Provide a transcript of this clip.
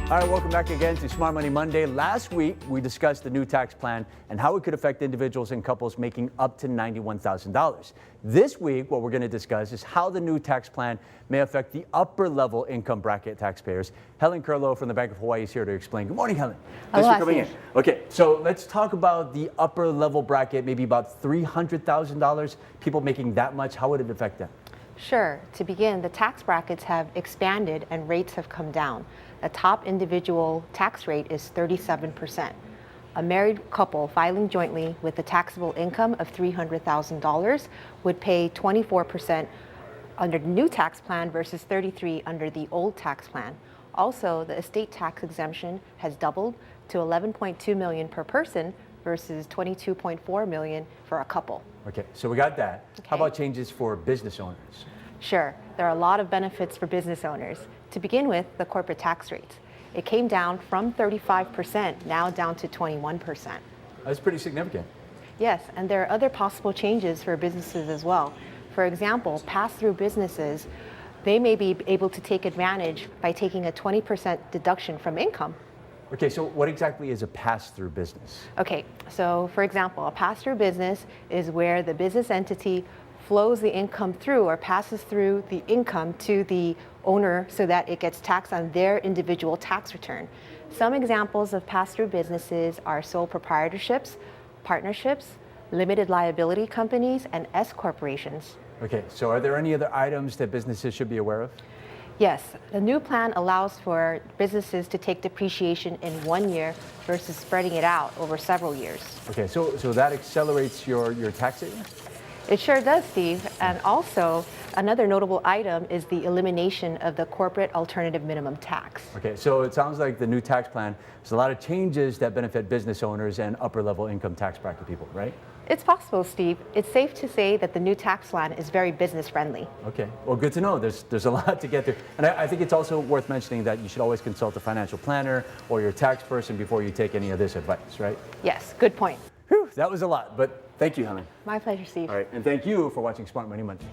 All right, welcome back again to Smart Money Monday. Last week, we discussed the new tax plan and how it could affect individuals and couples making up to $91,000. This week, what we're going to discuss is how the new tax plan may affect the upper level income bracket taxpayers. Helen Curlow from the Bank of Hawaii is here to explain. Good morning, Helen. Thanks for coming in. Okay, so let's talk about the upper level bracket, maybe about $300,000. People making that much, how would it affect them? Sure. To begin, the tax brackets have expanded and rates have come down. The top individual tax rate is 37%. A married couple filing jointly with a taxable income of $300,000 would pay 24% under the new tax plan versus 33% under the old tax plan. Also, the estate tax exemption has doubled to $11.2 million per person versus $22.4 million for a couple. Okay, so we got that. Okay. How about changes for business owners? Sure, there are a lot of benefits for business owners. To begin with, the corporate tax rate. It came down from 35%, now down to 21%. That's pretty significant. Yes, and there are other possible changes for businesses as well. For example, pass-through businesses, they may be able to take advantage by taking a 20% deduction from income. Okay, so what exactly is a pass-through business? Okay, so for example, a pass-through business is where the business entity flows the income through or passes through the income to the owner so that it gets taxed on their individual tax return. Some examples of pass-through businesses are sole proprietorships, partnerships, limited liability companies, and S corporations. Okay, so are there any other items that businesses should be aware of? Yes, the new plan allows for businesses to take depreciation in 1 year versus spreading it out over several years. Okay, so that accelerates your tax savings? It sure does, Steve. And also, another notable item is the elimination of the corporate alternative minimum tax. Okay, so it sounds like the new tax plan, there's a lot of changes that benefit business owners and upper level income tax bracket people, right? It's possible, Steve. It's safe to say that the new tax plan is very business friendly. Okay, well, good to know. There's a lot to get there. And I think it's also worth mentioning that you should always consult a financial planner or your tax person before you take any of this advice, right? Yes, good point. Whew, that was a lot, but thank you, Helen. My pleasure, Steve. All right, and thank you for watching Smart Money Monday.